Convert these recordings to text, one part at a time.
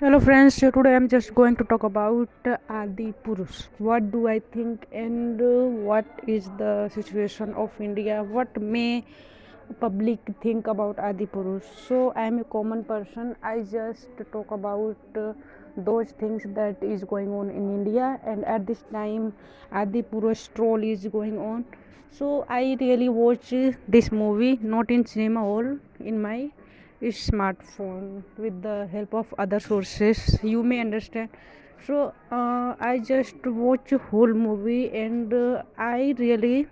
Hello friends, so today I'm just going to talk about Adi Purush. What do I think and what is the situation of India? What may public think about Adi Purush? So I am a common person. I just talk about those things that is going on in India, and at this time Adi Purush troll is going on. So I really watch this movie not in cinema hall, in my smartphone with the help of other sources, you may understand. So I just watch a whole movie, and I really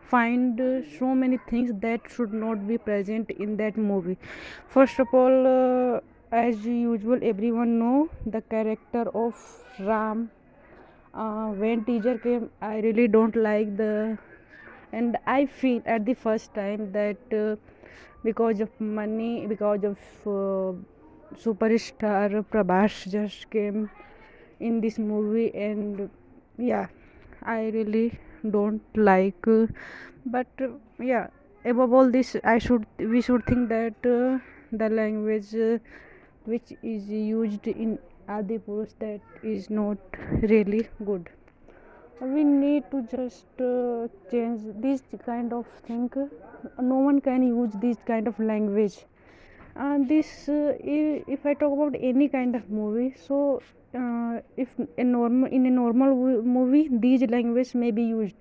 find so many things that should not be present in that movie. First of all, as usual, everyone know the character of Ram. When teacher came, I really don't like the, and I feel at the first time that because of money, because of superstar Prabhas just came in this movie, and yeah, I really don't like, but yeah, above all this, we should think that the language which is used in Adi Purush, that is not really good. We need to just change this kind of thing. No one can use this kind of language. And this if I talk about any kind of movie, so if a normal in a normal movie these language may be used,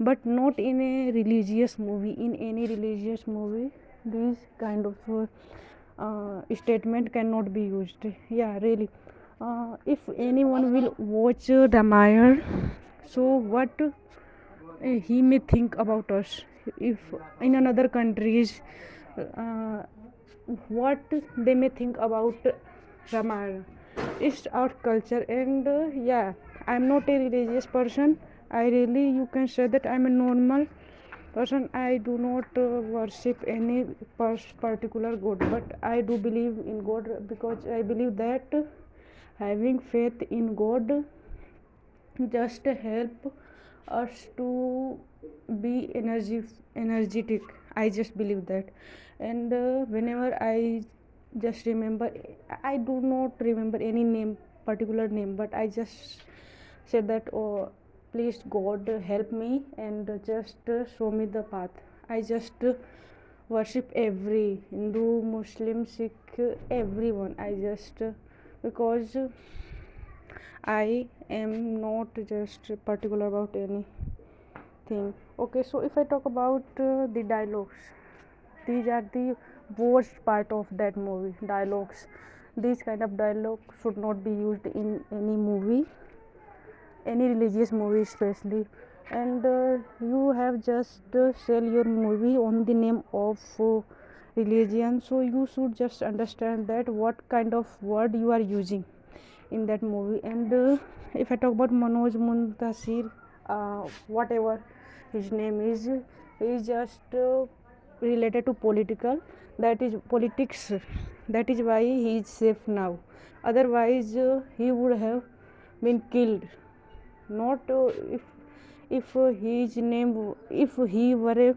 but not in a religious movie. In any religious movie these kind of statement cannot be used. Yeah, really. If anyone will watch Ramayana, so what he may think about us. If in another countries, uh, what they may think about Ramayana. It's our culture, and yeah, I'm not a religious person. I really, you can say that I'm a normal person. I do not worship any particular god, but I do believe in God, because I believe that having faith in God just help us to be energetic. I just believe that. And whenever I just remember, I do not remember any name, particular name, but I just said that, oh please God help me, and just show me the path. I just worship every Hindu, Muslim, Sikh, everyone. I just because I am not just particular about anything. Okay, so if I talk about the dialogues, these are the worst part of that movie. Dialogues, these kind of dialogue should not be used in any movie, any religious movie especially. And you have just sell your movie on the name of religion, so you should just understand that what kind of word you are using in that movie. And if I talk about Manoj Muntasir, whatever his name is, he is just related to political, that is politics. That is why he is safe now. Otherwise he would have been killed. Not if his name, if he were a,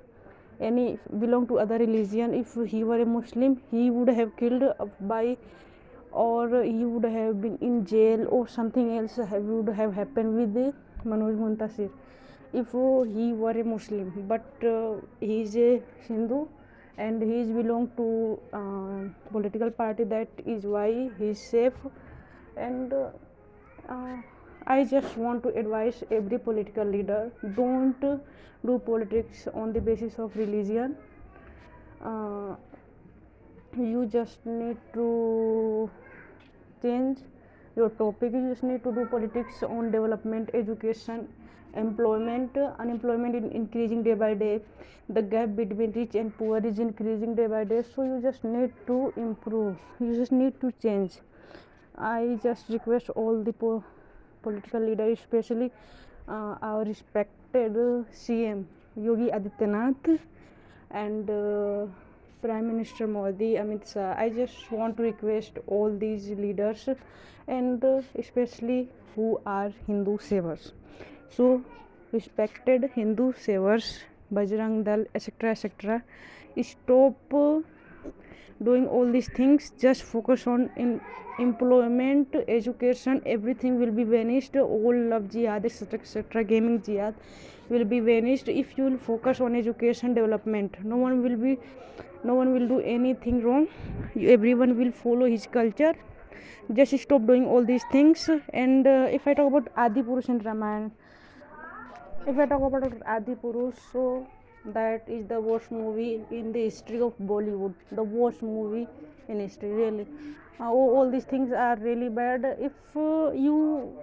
any belong to other religion, if he were a Muslim, he would have killed by, or he would have been in jail, or something else would have happened with Manoj Muntasir if he were a Muslim. But he is a Hindu, and he is belong to political party, that is why he is safe. And uh, I just want to advise every political leader, don't do politics on the basis of religion. uh, you just need to change your topic. You just need to do politics on development, education, employment. Unemployment is increasing day by day, the gap between rich and poor is increasing day by day, so you just need to improve, you just need to change. I just request all the political leaders, especially our respected CM Yogi Adityanath, and Prime Minister Modi, Amit Shah. I just want to request all these leaders, and especially who are Hindu savers. So, respected Hindu savers, Bajrang Dal, etc., etc., stop doing all these things, just focus on employment, education, everything will be vanished. All love jihad, etc., etc., gaming jihad will be vanished if you will focus on education development. No one will do anything wrong. Everyone will follow his culture. Just stop doing all these things. And if I talk about Adi Purush and Ramayana, if I talk about Adi Purush, so that is the worst movie in the history of Bollywood. The worst movie in history, really. All these things are really bad. If you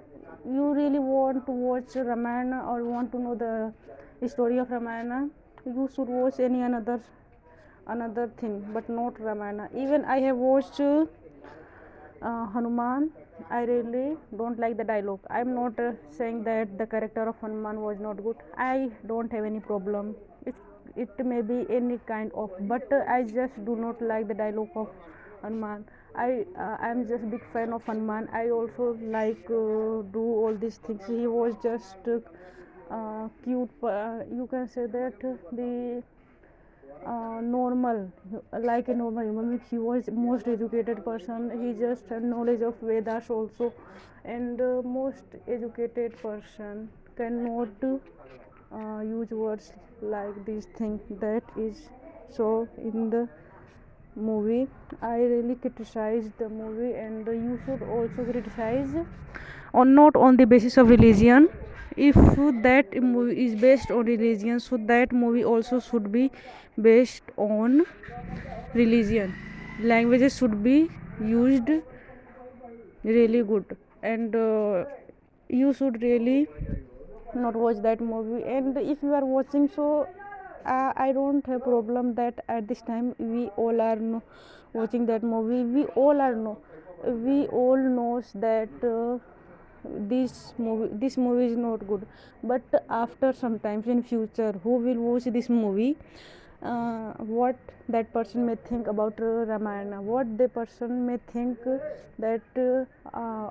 really want to watch Ramayana or want to know the story of Ramayana, you should watch any another thing, but not Ramayana. Even I have watched Hanuman. I really don't like the dialogue. I'm not saying that the character of Hanuman was not good. I don't have any problem. It may be any kind of, but I just do not like the dialogue of Hanuman. I'm just big fan of Hanuman. I also like do all these things. He was just cute. You can say that the normal, like a normal human being. He was most educated person. He just had knowledge of Vedas also, and most educated person cannot use words like these things. That is so in the movie. I really criticize the movie, and you should also criticize on not on the basis of religion. If that movie is based on religion, so that movie also should be based on religion. Languages should be used really good, and you should really not watch that movie. And if you are watching, so I don't have problem that at this time we all are watching that movie. We all knows that this movie is not good, but after sometimes in future who will watch this movie, what that person may think about Ramayana, what the person may think that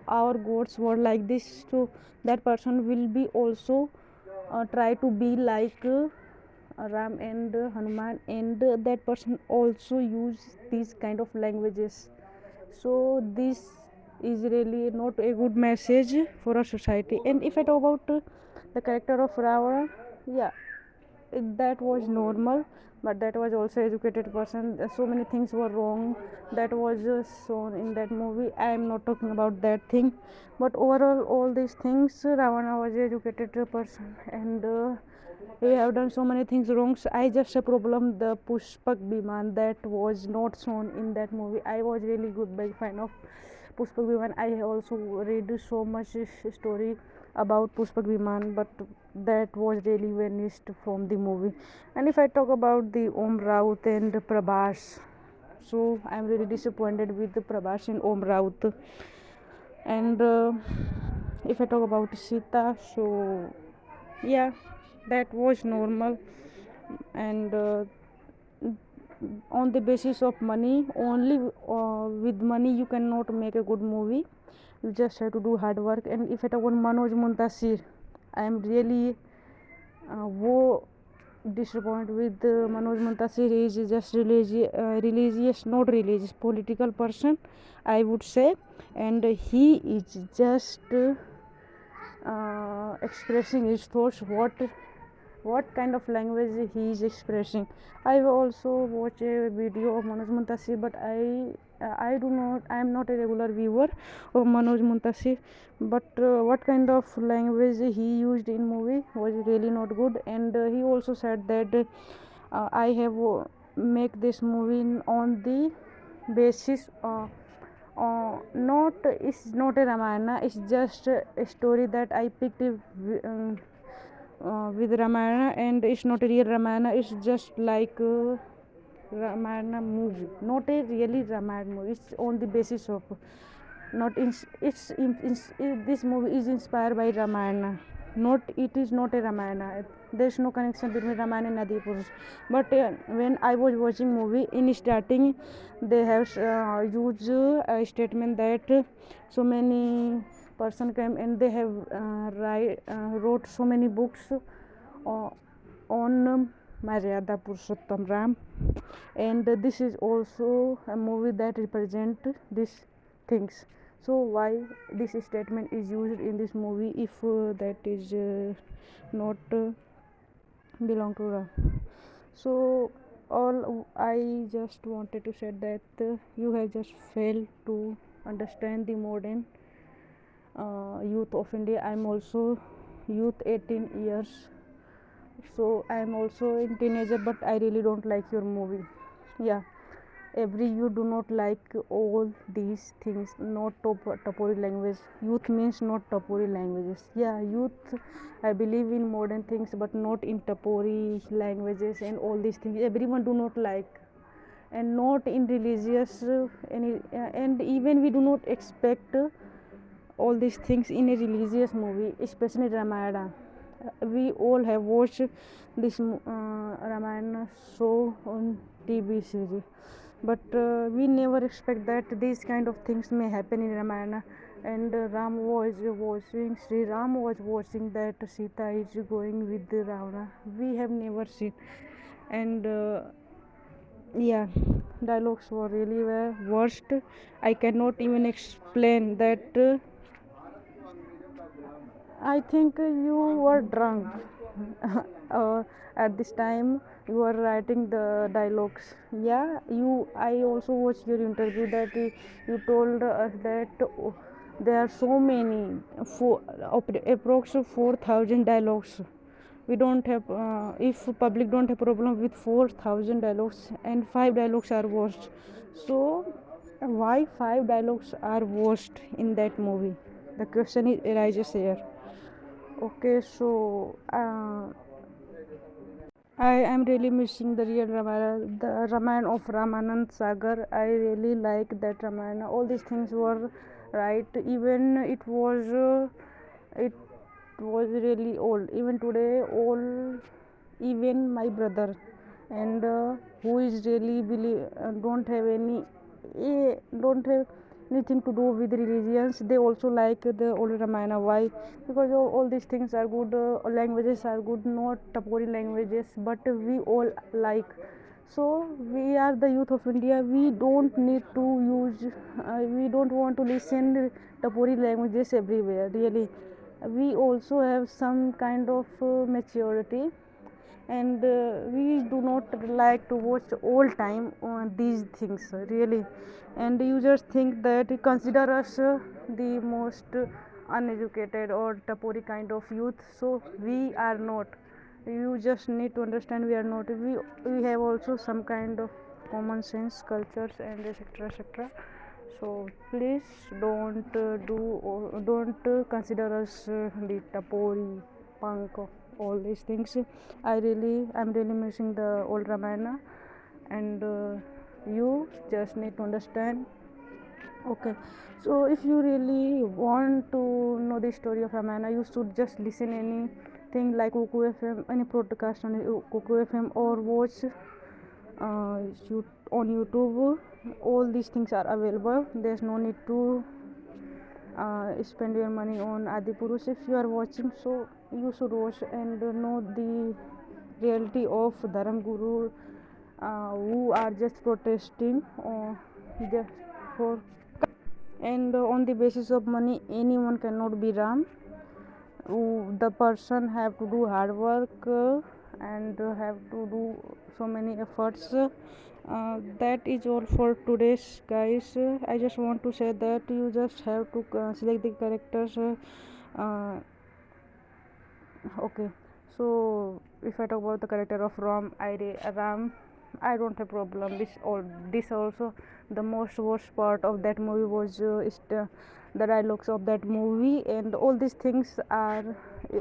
our gods were like this, so that person will be also try to be like Ram and Hanuman, and that person also use these kind of languages. So this is really not a good message for our society. And if I talk about the character of Ravana, yeah, that was normal, but that was also educated person. So many things were wrong that was shown in that movie. I am not talking about that thing, but overall all these things, Ravana was an educated person, and he have done so many things wrong. So I just a problem the Pushpak Biman that was not shown in that movie. I was really good big fan of Pushpak Biman. I also read so much story about Pushpak Biman, but that was really vanished from the movie. And if I talk about the Om Raut and Prabhas, so I'm really disappointed with the Prabhas and Om Raut. And if I talk about Sita, so yeah, that was normal. And on the basis of money only, with money you cannot make a good movie. You just have to do hard work. And if I talk about Manoj Muntasir, I am really wo disappointed with Manoj Muntasir. He is just religious, not religious, political person, I would say. And he is just expressing his thoughts, what kind of language he is expressing. I also watch a video of Manoj Muntasir, but I am not a regular viewer of Manoj Muntasir, but what kind of language he used in movie was really not good. And he also said that I have make this movie on the basis not, it's not a Ramayana, it's just a story that I picked with Ramayana, and it's not a real Ramayana, it's just like Ramayana movie, not a really Ramayana movie. It's on the basis of not in, this movie is inspired by Ramayana, not, it is not a Ramayana. There's no connection between Ramayana and Adipurush. But when I was watching movie, in starting they have used a statement that so many person came and they have wrote so many books on Maryada Purushottam Ram, and this is also a movie that represent these things. So why this statement is used in this movie if that is not belong to Ram? So all I just wanted to say that you have just failed to understand the modern youth of India. I'm also youth 18 years, so I'm also in teenager, but I really don't like your movie. Yeah, every you do not like all these things, not topori language. Youth means not topori languages. Yeah, youth, I believe in modern things, but not in topori languages and all these things. Everyone do not like, and not in religious and even we do not expect all these things in a religious movie, especially Ramayana. We all have watched this Ramayana show on TV series, but we never expect that these kind of things may happen in Ramayana. And Ram was watching, Sri Ram was watching that Sita is going with the Ravana. We have never seen, and yeah, dialogues were really worst. I cannot even explain that. I think you were drunk at this time you were writing the dialogues. Yeah, you. I also watched your interview that you told us that there are so many, approx 4,000 dialogues. We don't have if public don't have problem with 4,000 dialogues and 5 dialogues are worst. So why 5 dialogues are worst in that movie? The question is arises here. Okay, so I am really missing the real Ramayana, the Ramayana of Ramanand Sagar. I really like that Ramayana. All these things were right. Even it was really old. Even today, all even my brother and who is really don't have any don't have anything to do with religions, they also like the old Ramayana. Why? Because all these things are good, languages are good, not Tapori languages, but we all like. So we are the youth of India, we don't need to use we don't want to listen Tapori languages everywhere. Really, we also have some kind of maturity, and we do not like to watch all time on these things, really. And you just think that consider us the most uneducated or tapori kind of youth, so we are not. You just need to understand we are not. We have also some kind of common sense, cultures, and etc etc. So please don't consider us the tapori punk of all these things. I'm really missing the old Ramayana, and you just need to understand. Okay, so if you really want to know the story of Ramayana, you should just listen anything like Kuku FM, any podcast on Kuku FM, or watch shoot on YouTube. All these things are available. There's no need to spend your money on Adi Purush. If you are watching, so you should watch and know the reality of Dharam Guru who are just protesting just for, and on the basis of money anyone cannot be Ram. The person have to do hard work and have to do so many efforts. That is all for today's, guys. I just want to say that you just have to select the characters. Okay, so if I talk about the character of Ram, I don't have problem. This also the most worst part of that movie was the dialogues of that movie, and all these things are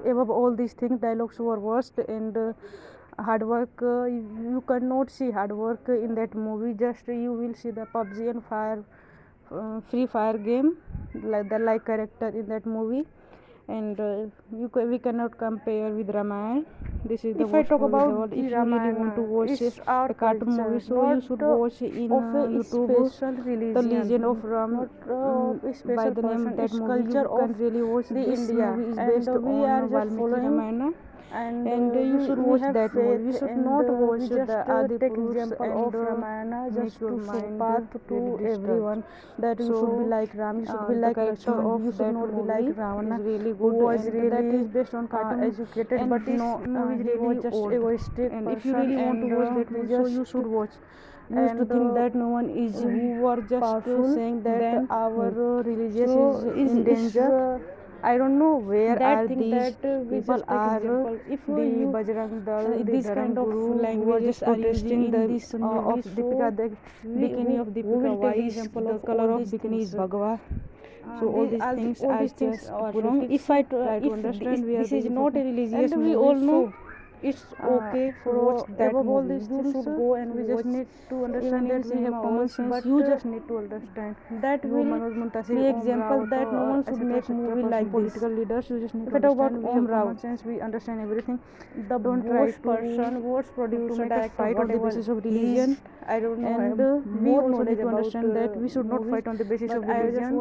above all these things. Dialogues were worst, and hard work. You cannot see hard work in that movie. Just you will see the PUBG and Free Fire game, like the like character in that movie, and we cannot compare with Ramayana. This is the if I talk movie about the if you really want to watch a cartoon movie, so you should watch in YouTube the Legend of Ram, by the name that movie. You can really watch the this India, movie is based on Valmiki Ramayana. and you should watch that movie. We should not watch the Aadi Purush and Ramayana just to show path to everyone that you should be like Ram, you should be like Lakshman, you should not be like Ravana. Is really good, was and really that is based on cartoon educated, but no movie is really just old. Egoistic and if you really want to watch that movie, so you should watch. You used to think that no one is who were just powerful, saying that our religious is in danger. I don't know where that are these people are if the Bajrang Dal, the this kind of languages are protesting the this of Deepika, the bikini of Deepika, why is the color of bikini is Bhagwa. So all these things are just wrong. If I try to understand, this is not a religious movie, we all know it's okay for watch that above all these things. You should go and we just need to understand that we have common sense, but you just need to understand that will be example that no one should make movie like political leaders. You just need to understand we have common sense, we understand everything. The don't try person, worst producer, director, fight on the basis of religion. I don't know, and we also need to understand that we should not fight on the basis of religion.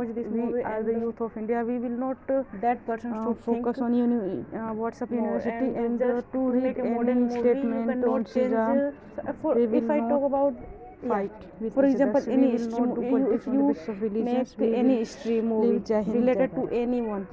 We are the youth of India. We will not that person should focus on WhatsApp university and to read any statement on Shriram. If I talk about fight for example any history, if you make any history movie related to anyone,